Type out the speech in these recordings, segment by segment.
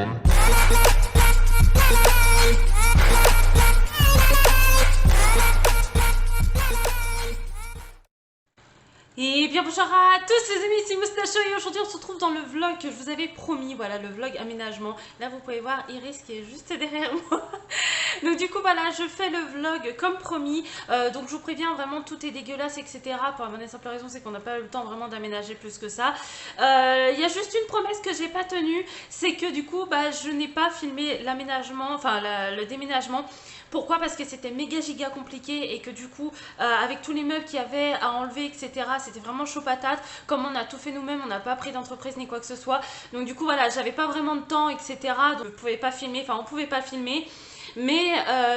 Et bien bonjour à tous les amis, c'est Moustacho et aujourd'hui on se retrouve dans le vlog que je vous avais promis, voilà le vlog aménagement. Là vous pouvez voir Iris qui est juste derrière moi. Donc du coup voilà, je fais le vlog comme promis, donc je vous préviens vraiment tout est dégueulasse etc. Pour la bonne et simple raison c'est qu'on n'a pas eu le temps vraiment d'aménager plus que ça. Il y a juste une promesse que j'ai pas tenue, c'est que du coup je n'ai pas filmé l'aménagement, enfin le déménagement. Pourquoi? Parce que c'était méga giga compliqué et que du coup avec tous les meubles qu'il y avait à enlever etc, c'était vraiment chaud patate. Comme on a tout fait nous-mêmes, on n'a pas pris d'entreprise ni quoi que ce soit, donc du coup voilà, j'avais pas vraiment de temps etc, donc je pouvais pas filmer, enfin on pouvait pas filmer. Mais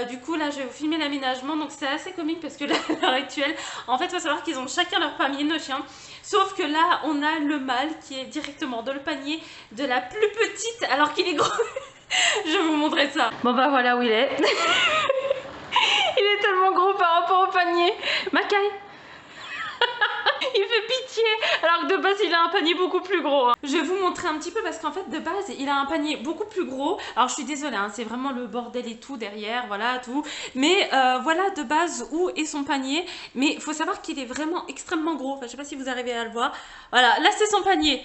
du coup là je vais vous filmer l'aménagement, donc c'est assez comique parce que là à l'heure actuelle en fait il faut savoir qu'ils ont chacun leur panier, nos chiens, sauf que là on a le mâle qui est directement dans le panier de la plus petite alors qu'il est gros. Je vais vous montrer ça. Bon bah voilà où il est. Il est tellement gros par rapport au panier. Macaille. Il fait pitié, alors que de base il a un panier beaucoup plus gros. Je vais vous montrer un petit peu parce qu'en fait de base il a un panier beaucoup plus gros. Alors je suis désolée, hein, c'est vraiment le bordel et tout derrière, voilà tout. Mais voilà de base où est son panier. Mais il faut savoir qu'il est vraiment extrêmement gros. Enfin je sais pas si vous arrivez à le voir. Voilà, là c'est son panier.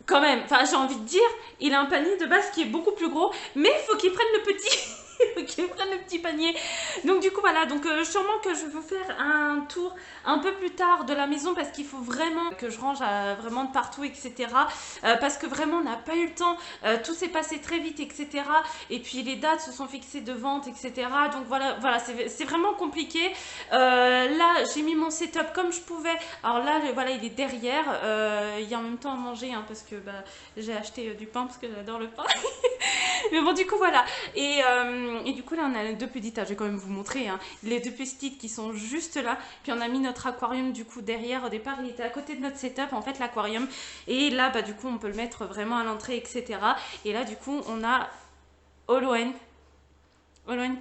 Quand même, enfin j'ai envie de dire, il a un panier de base qui est beaucoup plus gros. Mais il faut qu'il prenne le petit. Qui prennent le petit panier. Donc du coup voilà, donc sûrement que je vais vous faire un tour un peu plus tard de la maison parce qu'il faut vraiment que je range vraiment de partout etc, parce que vraiment on n'a pas eu le temps, tout s'est passé très vite etc, et puis les dates se sont fixées de vente etc, donc voilà c'est vraiment compliqué. Là j'ai mis mon setup comme je pouvais, alors là voilà il est derrière, il y a en même temps à manger hein, parce que j'ai acheté du pain parce que j'adore le pain. Mais bon du coup voilà, et du coup là on a les deux petites, je vais quand même vous montrer hein, les deux petites qui sont juste là, puis on a mis notre aquarium du coup derrière. Au départ il était à côté de notre setup en fait l'aquarium, et là du coup on peut le mettre vraiment à l'entrée etc, et là du coup on a Oloen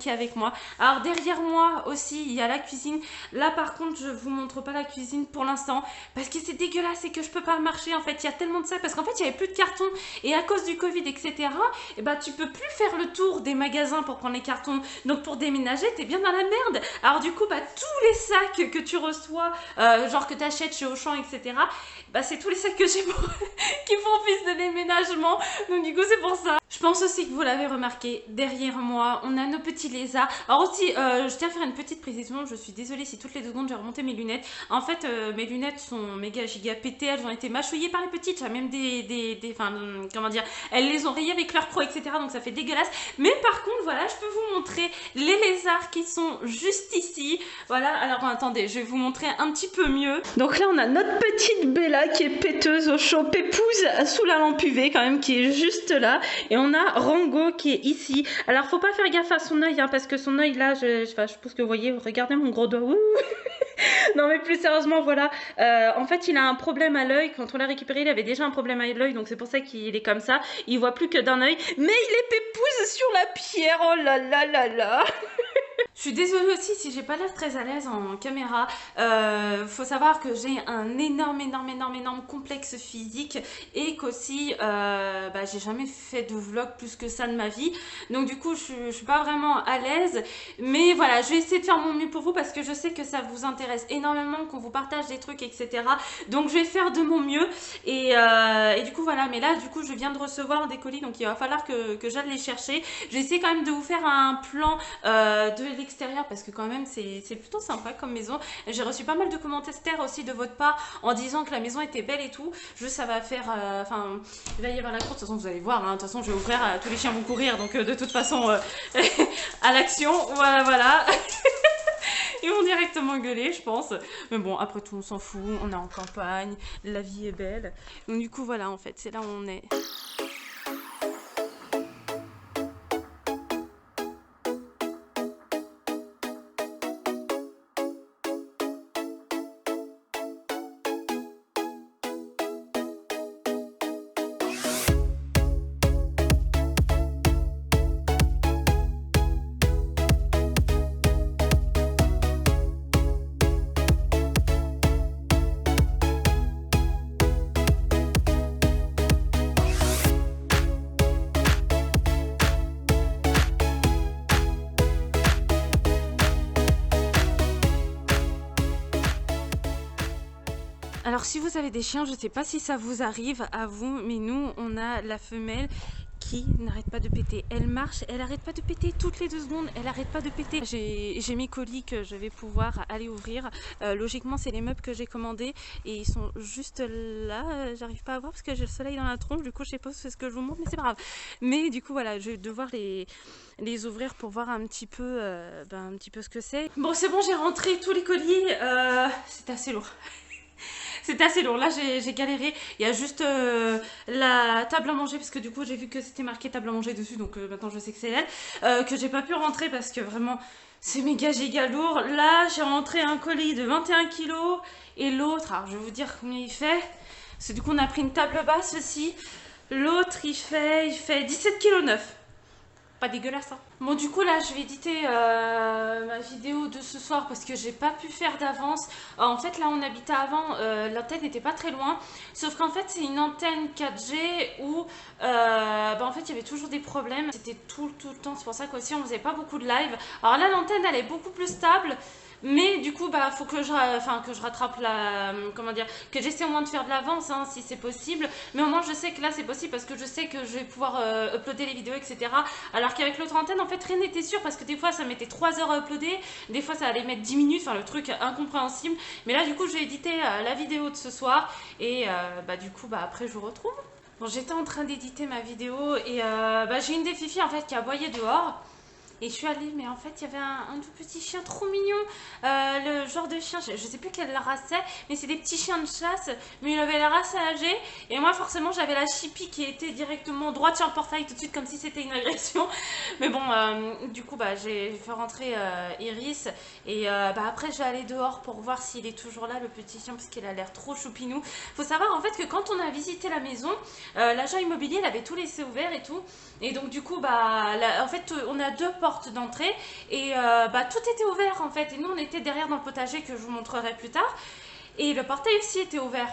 qui est avec moi. Alors derrière moi aussi il y a la cuisine. Là par contre je vous montre pas la cuisine pour l'instant parce que c'est dégueulasse et que je peux pas marcher en fait. Il y a tellement de ça parce qu'en fait il y avait plus de cartons et à cause du Covid etc, et tu peux plus faire le tour des magasins pour prendre les cartons. Donc pour déménager t'es bien dans la merde. Alors du coup tous les sacs que tu reçois, genre que tu achètes chez Auchan etc, c'est tous les sacs que j'ai pour... qui font office de déménagement. Donc du coup c'est pour ça. Je pense aussi que vous l'avez remarqué, derrière moi on a nos petits lézards. Alors aussi je tiens à faire une petite précision, je suis désolée si toutes les 2 secondes je vais remonter mes lunettes. En fait mes lunettes sont méga giga pétées, elles ont été mâchouillées par les petites, j'ai même enfin comment dire, elles les ont rayées avec leur croc etc, donc ça fait dégueulasse. Mais par contre voilà, je peux vous montrer les lézards qui sont juste ici. Voilà, alors attendez, je vais vous montrer un petit peu mieux. Donc là on a notre petite Bella qui est péteuse au chaud, pépouse sous la lampe UV quand même, qui est juste là. Et on a Rango qui est ici. Alors faut pas faire gaffe à son œil hein, parce que son œil là, je pense que vous voyez, regardez mon gros doigt. Non mais plus sérieusement voilà, en fait il a un problème à l'œil. Quand on l'a récupéré il avait déjà un problème à l'œil, donc c'est pour ça qu'il est comme ça. Il voit plus que d'un œil, mais il est pépouse sur la pierre. Oh là là là là. Je suis désolée aussi si j'ai pas l'air très à l'aise en caméra. Faut savoir que j'ai un énorme complexe physique et qu'aussi j'ai jamais fait de vlog plus que ça de ma vie. Donc du coup je suis pas vraiment à l'aise. Mais voilà, je vais essayer de faire mon mieux pour vous parce que je sais que ça vous intéresse énormément, qu'on vous partage des trucs etc. Donc je vais faire de mon mieux. Et du coup voilà, mais là du coup je viens de recevoir des colis, donc il va falloir que j'aille les chercher. Je vais essayer quand même de vous faire un plan de l'extérieur parce que quand même c'est plutôt sympa comme maison. J'ai reçu pas mal de commentaires aussi de votre part en disant que la maison était belle et tout. Juste ça va faire, enfin il va y avoir la course, de toute façon vous allez voir hein. De toute façon je vais ouvrir, tous les chiens vont courir, donc de toute façon à l'action, voilà. Ils vont directement gueuler je pense, mais bon après tout on s'en fout, on est en campagne, la vie est belle. Donc du coup voilà, en fait c'est là où on est. Alors si vous avez des chiens, je sais pas si ça vous arrive à vous, mais nous on a la femelle qui n'arrête pas de péter. Elle marche, elle arrête pas de péter toutes les 2 secondes, elle arrête pas de péter. J'ai mes colis que je vais pouvoir aller ouvrir. Logiquement c'est les meubles que j'ai commandés et ils sont juste là. J'arrive pas à voir parce que j'ai le soleil dans la tronche, du coup je sais pas ce que je vous montre, mais c'est pas grave. Mais du coup voilà, je vais devoir les ouvrir pour voir un petit peu ce que c'est. Bon c'est bon, j'ai rentré tous les colis, c'est assez lourd. C'était assez lourd, là j'ai galéré. Il y a juste la table à manger, parce que du coup j'ai vu que c'était marqué table à manger dessus, donc maintenant je sais que c'est elle. Que j'ai pas pu rentrer parce que vraiment c'est méga giga lourd. Là j'ai rentré un colis de 21 kilos et l'autre, alors je vais vous dire combien il fait. Parce que du coup on a pris une table basse aussi. L'autre il fait 17,9 kg. Pas dégueulasse hein. Bon du coup là je vais éditer ma vidéo de ce soir parce que j'ai pas pu faire d'avance. En fait là on habitait avant, l'antenne n'était pas très loin. Sauf qu'en fait c'est une antenne 4G où en fait il y avait toujours des problèmes. C'était tout le temps, c'est pour ça qu'aussi on faisait pas beaucoup de live. Alors là l'antenne elle est beaucoup plus stable. Mais du coup, faut que je rattrape que j'essaie au moins de faire de l'avance, hein, si c'est possible. Mais au moins, je sais que là, c'est possible parce que je sais que je vais pouvoir uploader les vidéos, etc. Alors qu'avec l'autre antenne, en fait, rien n'était sûr parce que des fois, ça mettait 3 heures à uploader. Des fois, ça allait mettre 10 minutes, enfin, le truc incompréhensible. Mais là, du coup, je vais éditer la vidéo de ce soir. Et du coup, après, je vous retrouve. Bon, j'étais en train d'éditer ma vidéo et j'ai une des filles, en fait, qui a aboyé dehors. Et je suis allée, mais en fait, il y avait un tout petit chien trop mignon. Le genre de chien, je sais plus quelle race c'est, mais c'est des petits chiens de chasse. Mais il avait l'air assez âgé. Et moi, forcément, j'avais la chipie qui était directement droite sur le portail tout de suite, comme si c'était une agression. Mais bon, du coup, j'ai fait rentrer Iris. Et après, je vais aller dehors pour voir s'il est toujours là, le petit chien, parce qu'il a l'air trop choupinou. Faut savoir, en fait, que quand on a visité la maison, l'agent immobilier, il avait tout laissé ouvert et tout. Et donc, du coup, en fait, on a 2 portes d'entrée et tout était ouvert en fait et nous on était derrière dans le potager que je vous montrerai plus tard et le portail aussi était ouvert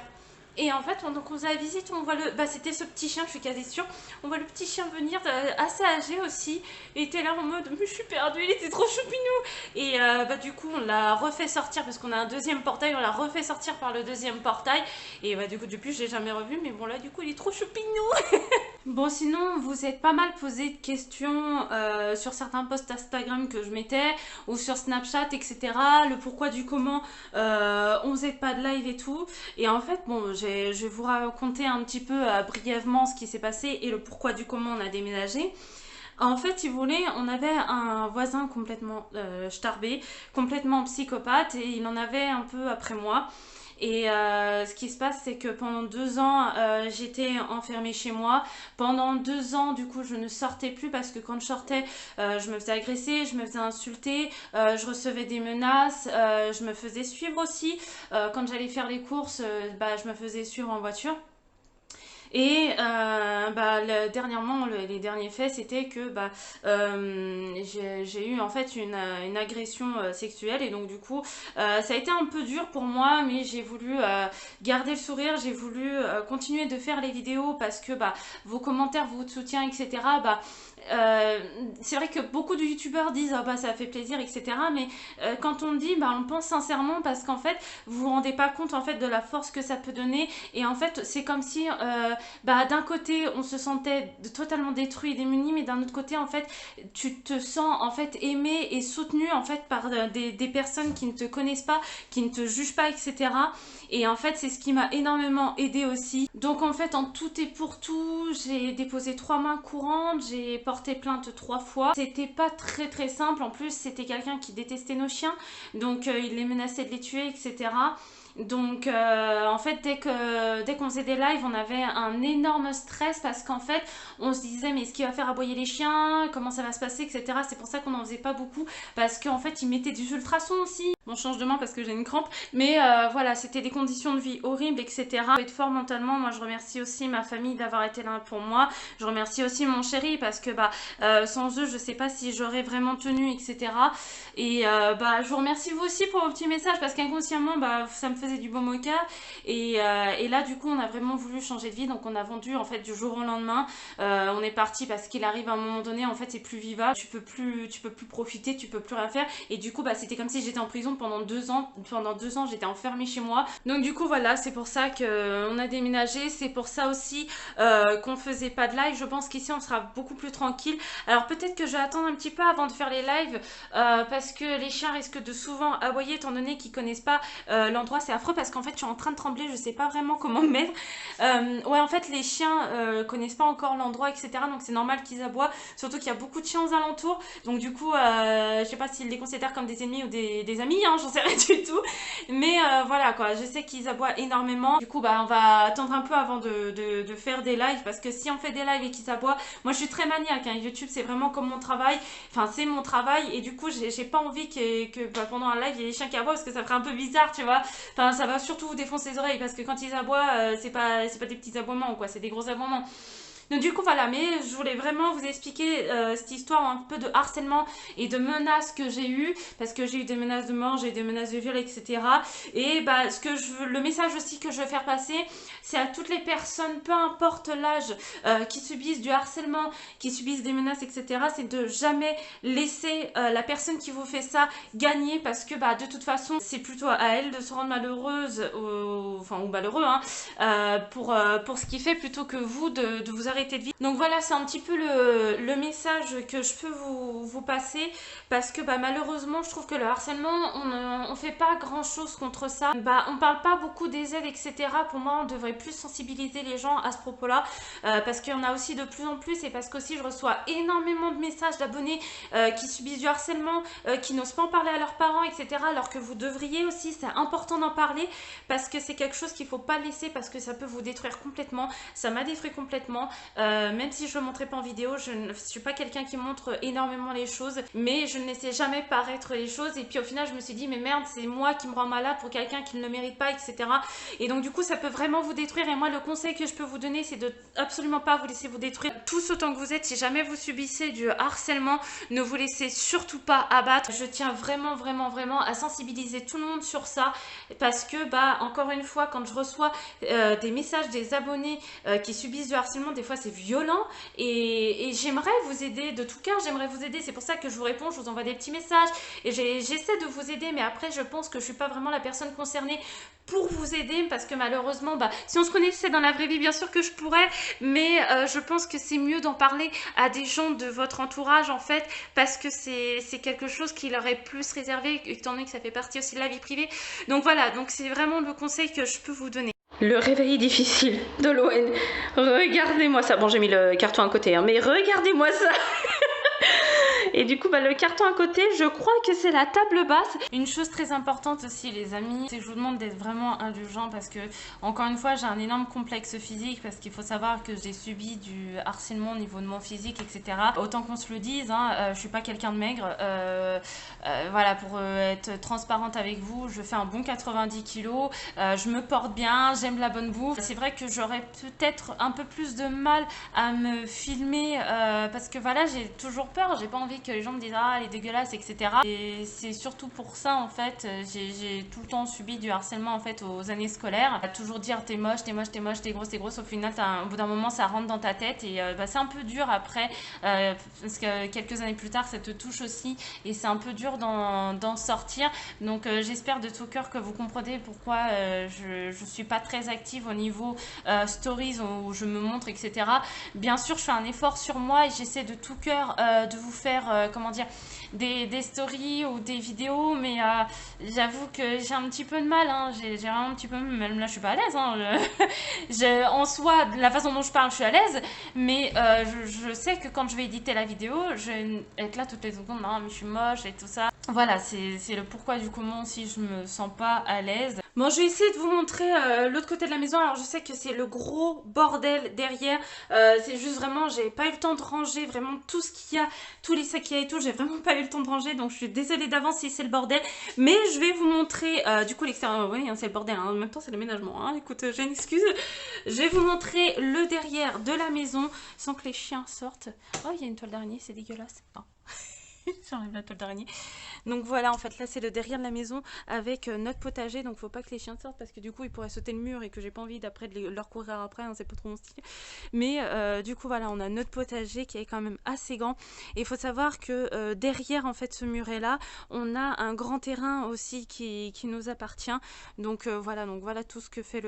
et en fait donc on faisait la visite, on voit c'était ce petit chien, je suis quasi sûre, on voit le petit chien venir assez âgé aussi, il était là en mode je suis perdu, il était trop choupinou et du coup on l'a refait sortir parce qu'on a un 2e portail, on l'a refait sortir par le 2e portail et du coup depuis je l'ai jamais revu mais bon là du coup il est trop choupinou. Bon sinon vous êtes pas mal posé de questions sur certains posts Instagram que je mettais ou sur Snapchat etc. Le pourquoi du comment on faisait pas de live et tout et en fait bon je vais vous raconter un petit peu brièvement ce qui s'est passé et le pourquoi du comment on a déménagé. En fait, si vous voulez, on avait un voisin complètement starbé, complètement psychopathe et il en avait un peu après moi. Et ce qui se passe, c'est que pendant 2 ans, j'étais enfermée chez moi. Pendant 2 ans, du coup, je ne sortais plus parce que quand je sortais, je me faisais agresser, je me faisais insulter, je recevais des menaces, je me faisais suivre aussi. Quand j'allais faire les courses, je me faisais suivre en voiture. Et dernièrement, les derniers faits, c'était que j'ai eu en fait une agression sexuelle et donc du coup, ça a été un peu dur pour moi, mais j'ai voulu garder le sourire, j'ai voulu continuer de faire les vidéos parce que vos commentaires, votre soutien, etc. C'est vrai que beaucoup de youtubeurs disent ça fait plaisir etc mais quand on dit on le pense sincèrement parce qu'en fait vous vous rendez pas compte en fait de la force que ça peut donner et en fait c'est comme si d'un côté on se sentait totalement détruit et démuni mais d'un autre côté en fait tu te sens en fait aimé et soutenu en fait par des personnes qui ne te connaissent pas, qui ne te jugent pas etc et en fait c'est ce qui m'a énormément aidé aussi. Donc en fait en tout et pour tout j'ai déposé 3 mains courantes, j'ai porté plainte 3 fois. C'était pas très simple, en plus c'était quelqu'un qui détestait nos chiens, donc il les menaçait de les tuer etc. Donc en fait dès qu'on faisait des lives on avait un énorme stress parce qu'en fait on se disait mais est-ce qu'il va faire aboyer les chiens, comment ça va se passer etc. C'est pour ça qu'on n'en faisait pas beaucoup parce qu'en fait il mettait des ultrasons aussi. On change de main parce que j'ai une crampe mais voilà c'était des conditions de vie horribles etc. Faut être fort mentalement. Moi je remercie aussi ma famille d'avoir été là pour moi, je remercie aussi mon chéri parce que sans eux je sais pas si j'aurais vraiment tenu etc. Et je vous remercie vous aussi pour vos petits messages parce qu'inconsciemment ça me faisait du baume au cœur et là du coup on a vraiment voulu changer de vie donc on a vendu en fait du jour au lendemain. On est parti parce qu'il arrive à un moment donné en fait c'est plus vivable, tu peux plus profiter, tu peux plus rien faire et du coup c'était comme si j'étais en prison maison pendant 2 ans. Pendant 2 ans, j'étais enfermée chez moi. Donc du coup, voilà, c'est pour ça qu'on a déménagé. C'est pour ça aussi qu'on faisait pas de live. Je pense qu'ici, on sera beaucoup plus tranquille. Alors peut-être que je vais attendre un petit peu avant de faire les lives parce que les chiens risquent de souvent aboyer étant donné qu'ils connaissent pas l'endroit. C'est affreux parce qu'en fait, je suis en train de trembler. Je sais pas vraiment comment me mettre. Ouais, en fait, les chiens connaissent pas encore l'endroit, etc. Donc c'est normal qu'ils aboient. Surtout qu'il y a beaucoup de chiens aux alentours. Donc du coup, je sais pas s'ils les considèrent comme des ennemis ou des amis, hein, j'en sais rien du tout. Mais voilà quoi, je sais qu'ils aboient énormément. Du coup, bah on va attendre un peu avant de faire des lives. Parce que si on fait des lives et qu'ils aboient, moi je suis très maniaque, hein. YouTube c'est vraiment comme mon travail. Enfin c'est mon travail. Et du coup, j'ai pas envie que bah, pendant un live il y ait des chiens qui aboient. Parce que ça ferait un peu bizarre, tu vois. Enfin ça va surtout vous défoncer les oreilles. Parce que quand ils aboient, c'est pas des petits aboiements quoi, c'est des gros aboiements. Donc du coup voilà, mais je voulais vraiment vous expliquer cette histoire un peu de harcèlement et de menaces que j'ai eues, parce que j'ai eu des menaces de mort, j'ai eu des menaces de viol, etc. Et bah le message aussi que je veux faire passer, c'est à toutes les personnes, peu importe l'âge, qui subissent du harcèlement, qui subissent des menaces, etc. C'est de jamais laisser la personne qui vous fait ça gagner, parce que bah de toute façon c'est plutôt à elle de se rendre malheureuse, ou malheureux, hein, pour ce qu'il fait, plutôt que vous de vous arrêter de vivre. Donc voilà, c'est un petit peu le message que je peux vous passer, parce que bah, malheureusement je trouve que le harcèlement, on fait pas grand chose contre ça. Bah, on parle pas beaucoup des aides, etc. Pour moi on devrait plus sensibiliser les gens à ce propos là, parce qu'il y en a aussi de plus en plus, et parce qu'aussi je reçois énormément de messages d'abonnés qui subissent du harcèlement, qui n'osent pas en parler à leurs parents, etc. Alors que vous devriez aussi, c'est important d'en parler, parce que c'est quelque chose qu'il faut pas laisser, parce que ça peut vous détruire complètement. Ça m'a détruit complètement. Même si je ne le montrais pas en vidéo, je ne suis pas quelqu'un qui montre énormément les choses, mais je ne laissais jamais paraître les choses. Et puis au final je me suis dit mais merde, c'est moi qui me rends malade pour quelqu'un qui ne le mérite pas, etc. Et donc du coup ça peut vraiment vous détruire. Et moi le conseil que je peux vous donner, c'est de absolument pas vous laisser vous détruire tous autant que vous êtes. Si jamais vous subissez du harcèlement, ne vous laissez surtout pas abattre. Je tiens vraiment à sensibiliser tout le monde sur ça, parce que bah encore une fois, quand je reçois des messages des abonnés qui subissent du harcèlement, des fois c'est violent, et j'aimerais vous aider de tout cœur, j'aimerais vous aider. C'est pour ça que je vous réponds, je vous envoie des petits messages et j'essaie de vous aider, mais après je pense que je suis pas vraiment la personne concernée pour vous aider, parce que malheureusement bah, si on se connaissait dans la vraie vie, bien sûr que je pourrais, mais je pense que c'est mieux d'en parler à des gens de votre entourage en fait, parce que c'est quelque chose qui leur est plus réservé, étant donné que ça fait partie aussi de la vie privée. Donc voilà, donc c'est vraiment le conseil que je peux vous donner. Le réveil difficile de l'ON. Regardez-moi ça. Bon, j'ai mis le carton à côté, hein, mais regardez-moi ça. Et du coup, bah, le carton à côté, je crois que c'est la table basse. Une chose très importante aussi, les amis, c'est que je vous demande d'être vraiment indulgents, parce que, encore une fois, j'ai un énorme complexe physique, parce qu'il faut savoir que j'ai subi du harcèlement au niveau de mon physique, etc. Autant qu'on se le dise, hein, je suis pas quelqu'un de maigre. Voilà, pour être transparente avec vous, je fais un bon 90 kilos, je me porte bien, j'aime la bonne bouffe. C'est vrai que j'aurais peut-être un peu plus de mal à me filmer, parce que voilà, j'ai toujours peur, j'ai pas envie que les gens me disent ah elle est dégueulasse, etc. Et c'est surtout pour ça en fait, j'ai tout le temps subi du harcèlement en fait aux années scolaires. À toujours dire t'es moche, t'es moche, t'es moche, t'es grosse, t'es grosse. Au final, au bout d'un moment, ça rentre dans ta tête, et bah, c'est un peu dur après, parce que quelques années plus tard, ça te touche aussi, et c'est un peu dur d'en sortir. Donc j'espère de tout cœur que vous comprenez pourquoi je suis pas très active au niveau stories où je me montre, etc. Bien sûr, je fais un effort sur moi, et j'essaie de tout cœur de vous faire comment dire, des stories ou des vidéos, mais j'avoue que j'ai un petit peu de mal, hein. J'ai vraiment un petit peu, même là je suis pas à l'aise, hein. En soi, de la façon dont je parle, je suis à l'aise, mais je sais que quand je vais éditer la vidéo, je vais être là toutes les secondes, non mais je suis moche et tout ça. Voilà, c'est le pourquoi du comment si je me sens pas à l'aise. Bon, je vais essayer de vous montrer l'autre côté de la maison. Alors je sais que c'est le gros bordel derrière, c'est juste vraiment, j'ai pas eu le temps de ranger vraiment tout ce qu'il y a, tous les sacs qu'il y a et tout, j'ai vraiment pas eu le temps de ranger, donc je suis désolée d'avance si c'est le bordel, mais je vais vous montrer du coup l'extérieur. Oui, hein, c'est le bordel, hein. En même temps c'est l'aménagement, hein. Écoute, j'ai une excuse. Je vais vous montrer le derrière de la maison sans que les chiens sortent. Oh, il y a une toile d'araignée, c'est dégueulasse. Non. J'enlève la toile d'araignée. Donc voilà, en fait, là c'est le derrière de la maison avec notre potager. Donc faut pas que les chiens sortent parce que du coup ils pourraient sauter le mur et que j'ai pas envie d'après de leur courir après, hein, c'est pas trop mon style. Mais du coup voilà, on a notre potager qui est quand même assez grand. Et il faut savoir que derrière en fait ce muret là, on a un grand terrain aussi qui nous appartient. Donc voilà tout ce que fait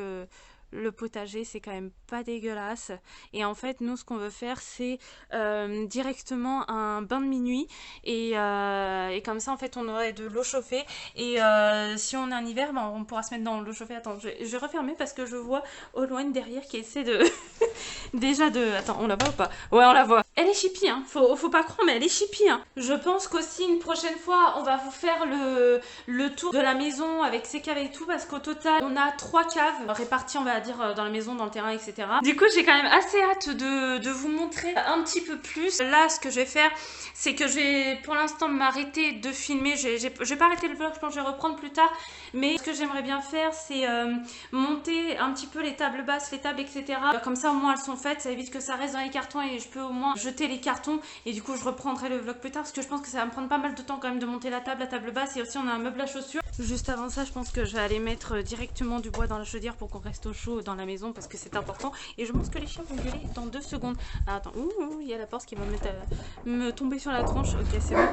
le potager, c'est quand même pas dégueulasse. Et en fait nous ce qu'on veut faire c'est directement un bain de minuit et comme ça en fait on aurait de l'eau chauffée et si on est en hiver ben, on pourra se mettre dans l'eau chauffée. Attends, je vais refermer parce que je vois au loin derrière qui essaie de déjà de... Attends, on la voit ou pas? Ouais, on la voit. Elle est chippie, hein. Faut pas croire, mais elle est chippie, hein. Je pense qu'aussi, une prochaine fois, on va vous faire le tour de la maison avec ses caves et tout, parce qu'au total, on a 3 caves réparties, on va dire, dans la maison, dans le terrain, etc. Du coup, j'ai quand même assez hâte de vous montrer un petit peu plus. Là, ce que je vais faire, c'est que je vais, pour l'instant, m'arrêter de filmer. Je vais pas arrêter le vlog, je pense que je vais reprendre plus tard. Mais ce que j'aimerais bien faire, c'est monter un petit peu les tables basses, les tables, etc. Comme ça, au moins, elles sont faites. Ça évite que ça reste dans les cartons et je peux au moins jeter les cartons. Et du coup, je reprendrai le vlog plus tard parce que je pense que ça va me prendre pas mal de temps quand même de monter la table basse. Et aussi, on a un meuble à chaussures. Juste avant ça, je pense que je vais aller mettre directement du bois dans la chaudière pour qu'on reste au chaud dans la maison parce que c'est important. Et je pense que les chiens vont gueuler dans 2 secondes. Ah, attends, il y a la porte qui va me tomber sur la tronche. Ok, c'est bon.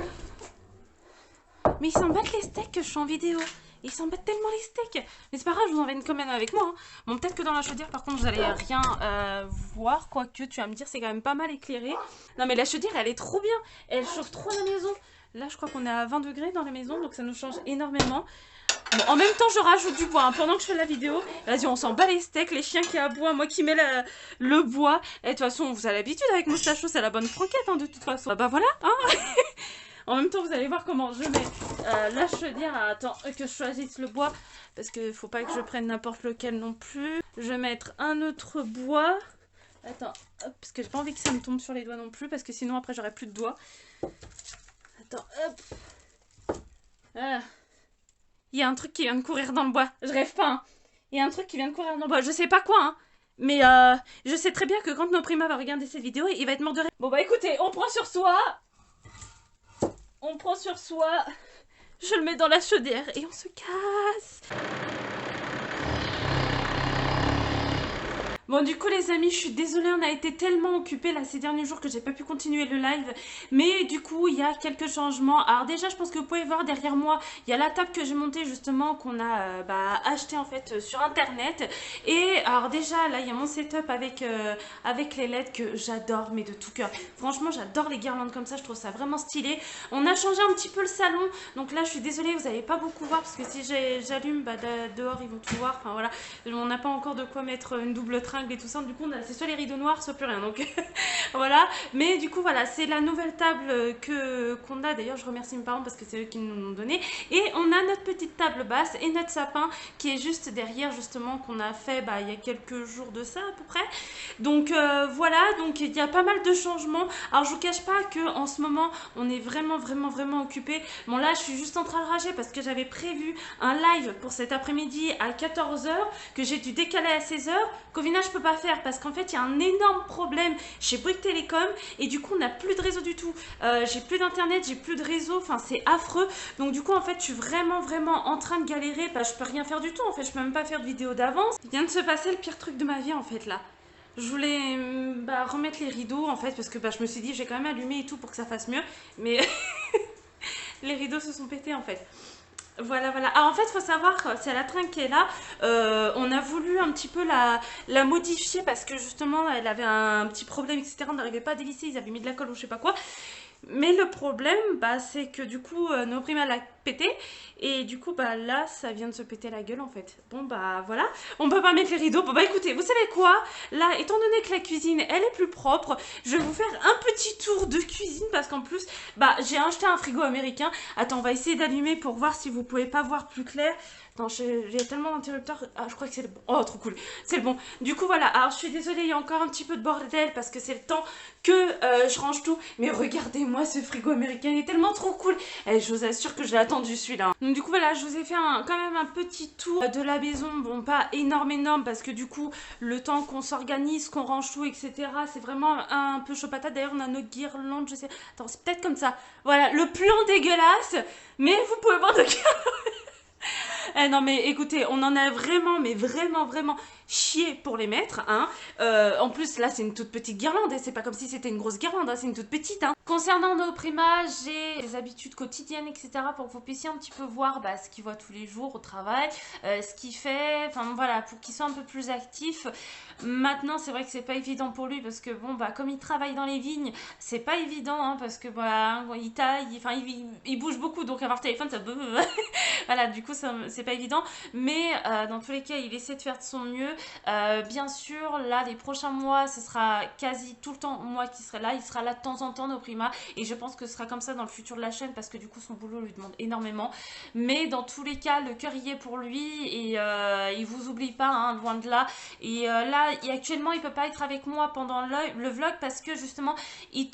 Mais ils s'en battent les steaks que je suis en vidéo. Ils s'en battent tellement les steaks. Mais c'est pas grave, je vous emmène quand même avec moi. Hein. Bon, peut-être que dans la chaudière, par contre, vous allez rien voir. Quoique, tu vas me dire, c'est quand même pas mal éclairé. Non, mais la chaudière, elle est trop bien. Elle chauffe trop la maison. Là, je crois qu'on est à 20 degrés dans la maison. Donc, ça nous change énormément. Bon, en même temps, je rajoute du bois hein, pendant que je fais la vidéo. Vas-y, on s'en bat les steaks. Les chiens qui aboient, moi qui mets le bois. Et de toute façon, vous avez l'habitude avec Moustacho, c'est la bonne franquette hein, de toute façon. Bah voilà, hein. En même temps, vous allez voir comment je mets la chaudière. Attends, que je choisisse le bois. Parce qu'il faut pas que je prenne n'importe lequel non plus. Je vais mettre un autre bois. Attends, hop, parce que j'ai pas envie que ça me tombe sur les doigts non plus. Parce que sinon, après, j'aurai plus de doigts. Attends, hop. Ah. Il y a un truc qui vient de courir dans le bois. Je rêve pas, hein. Il y a un truc qui vient de courir dans le bois. Je sais pas quoi, hein. Mais je sais très bien que quand Noprima va regarder cette vidéo, il va être mort de rêve. Bon, bah écoutez, on prend sur soi. On prend sur soi, je le mets dans la chaudière et on se casse. Bon du coup les amis, je suis désolée, on a été tellement occupés là ces derniers jours que j'ai pas pu continuer le live. Mais du coup il y a quelques changements. Alors déjà je pense que vous pouvez voir derrière moi, il y a la table que j'ai montée justement, qu'on a acheté en fait sur internet. Et alors déjà là il y a mon setup avec les LED que j'adore mais de tout cœur. Franchement j'adore les guirlandes comme ça, je trouve ça vraiment stylé. On a changé un petit peu le salon. Donc là je suis désolée, vous n'allez pas beaucoup voir parce que si j'allume, dehors ils vont tout voir. Enfin voilà, on n'a pas encore de quoi mettre une double tringle et tout ça, du coup c'est soit les rideaux noirs soit plus rien, donc voilà. Mais du coup voilà, c'est la nouvelle table qu'on a. D'ailleurs je remercie mes parents parce que c'est eux qui nous l'ont donné. Et on a notre petite table basse et notre sapin qui est juste derrière justement, qu'on a fait il y a quelques jours de ça à peu près. Donc voilà, donc il y a pas mal de changements. Alors je vous cache pas que en ce moment on est vraiment occupé. Bon là je suis juste en train de rager parce que j'avais prévu un live pour cet après-midi à 14 h que j'ai dû décaler à 16 h, qu'au final je peux pas faire parce qu'en fait il y a un énorme problème chez Bouygues Télécom et du coup on n'a plus de réseau du tout. J'ai plus d'internet, j'ai plus de réseau, enfin c'est affreux. Donc du coup en fait je suis vraiment en train de galérer. Je peux rien faire du tout en fait, je peux même pas faire de vidéo d'avance. Il vient de se passer le pire truc de ma vie en fait là. Je voulais remettre les rideaux en fait parce que je me suis dit j'ai quand même allumé et tout pour que ça fasse mieux. Mais les rideaux se sont pétés en fait. Voilà. Alors en fait, il faut savoir que c'est la tringle qui est là. On a voulu un petit peu la modifier parce que justement, elle avait un petit problème, etc. On n'arrivait pas à délisser, ils avaient mis de la colle ou je sais pas quoi. Mais le problème, c'est que du coup, Noprima l'a pété. Et du coup, là, ça vient de se péter la gueule, en fait. Bon, voilà. On peut pas mettre les rideaux. Bon, écoutez, vous savez quoi? Là, étant donné que la cuisine, elle est plus propre, je vais vous faire un petit tour de cuisine. Parce qu'en plus, j'ai acheté un frigo américain. Attends, on va essayer d'allumer pour voir si vous pouvez pas voir plus clair. Attends, j'ai tellement d'interrupteurs. Ah, je crois que c'est le bon. Oh, trop cool. C'est le bon. Du coup, voilà. Alors, je suis désolée, il y a encore un petit peu de bordel parce que c'est le temps que je range tout. Mais regardez-moi, ce frigo américain, il est tellement trop cool. Et je vous assure que je l'attends attendu celui-là. Donc du coup voilà, je vous ai fait quand même un petit tour de la maison. Bon, pas énorme parce que du coup, le temps qu'on s'organise, qu'on range tout, etc. C'est vraiment un peu chaud patate. D'ailleurs, on a nos guirlandes, je sais. Attends, c'est peut-être comme ça. Voilà, le plan dégueulasse. Mais vous pouvez voir de Eh non mais écoutez, on en a vraiment, mais vraiment chié pour les mettre, hein. En plus là c'est une toute petite guirlande, et c'est pas comme si c'était une grosse guirlande, hein, c'est une toute petite, hein. Concernant nos primas, j'ai des habitudes quotidiennes, etc. pour que vous puissiez un petit peu voir ce qu'il voit tous les jours au travail, ce qu'il fait, enfin voilà, pour qu'il soit un peu plus actif. Maintenant c'est vrai que c'est pas évident pour lui parce que bon comme il travaille dans les vignes, c'est pas évident, hein, parce que il taille, enfin il bouge beaucoup, donc avoir le téléphone ça voilà, du coup c'est pas évident, mais dans tous les cas il essaie de faire de son mieux. Bien sûr là les prochains mois ce sera quasi tout le temps moi qui serai là, il sera là de temps en temps nos primas, et je pense que ce sera comme ça dans le futur de la chaîne parce que du coup son boulot lui demande énormément, mais dans tous les cas le cœur y est pour lui, et il vous oublie pas, hein, loin de là. Et là actuellement il peut pas être avec moi pendant le vlog parce que justement il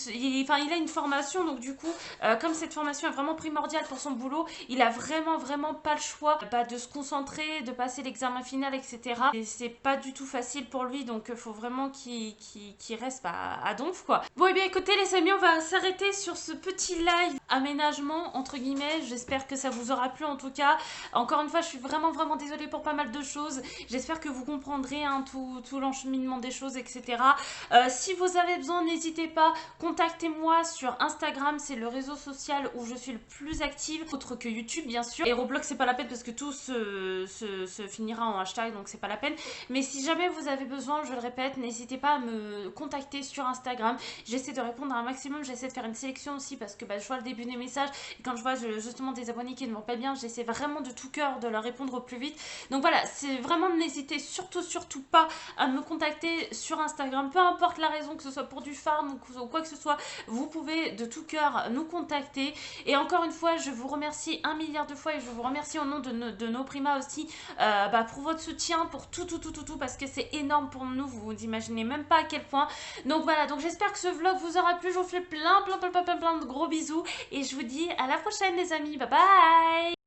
a une formation, donc du coup comme cette formation est vraiment primordiale pour son boulot, il a vraiment pas le choix de se concentrer, de passer l'examen final, etc. Et c'est pas du tout facile pour lui, donc faut vraiment qu'il reste à donf, quoi. Bon, et bien écoutez les amis, on va s'arrêter sur ce petit live aménagement entre guillemets. J'espère que ça vous aura plu en tout cas. Encore une fois, je suis vraiment désolée pour pas mal de choses. J'espère que vous comprendrez, hein, tout l'encheminement des choses, etc. Si vous avez besoin, n'hésitez pas, contactez-moi sur Instagram, c'est le réseau social où je suis le plus active, autre que YouTube bien sûr. Et Roblox c'est pas la peine parce que tout se finira en hashtag, donc c'est pas la peine. Mais si jamais vous avez besoin, je le répète, n'hésitez pas à me contacter sur Instagram. J'essaie de répondre à un maximum, j'essaie de faire une sélection aussi parce que je vois le début des messages, et quand je vois justement des abonnés qui ne vont pas bien, j'essaie vraiment de tout cœur de leur répondre au plus vite. Donc voilà, c'est vraiment, n'hésitez surtout pas à me contacter sur Instagram, peu importe la raison, que ce soit pour du farm ou quoi que ce soit, vous pouvez de tout cœur nous contacter. Et encore une fois, je vous remercie 1 milliard de fois, et je vous remercie au nom de nos primas aussi pour votre soutien, pour tout, parce que c'est énorme pour nous, vous n'imaginez même pas à quel point. Donc voilà, donc j'espère que ce vlog vous aura plu, je vous fais plein de gros bisous, et je vous dis à la prochaine les amis, bye bye.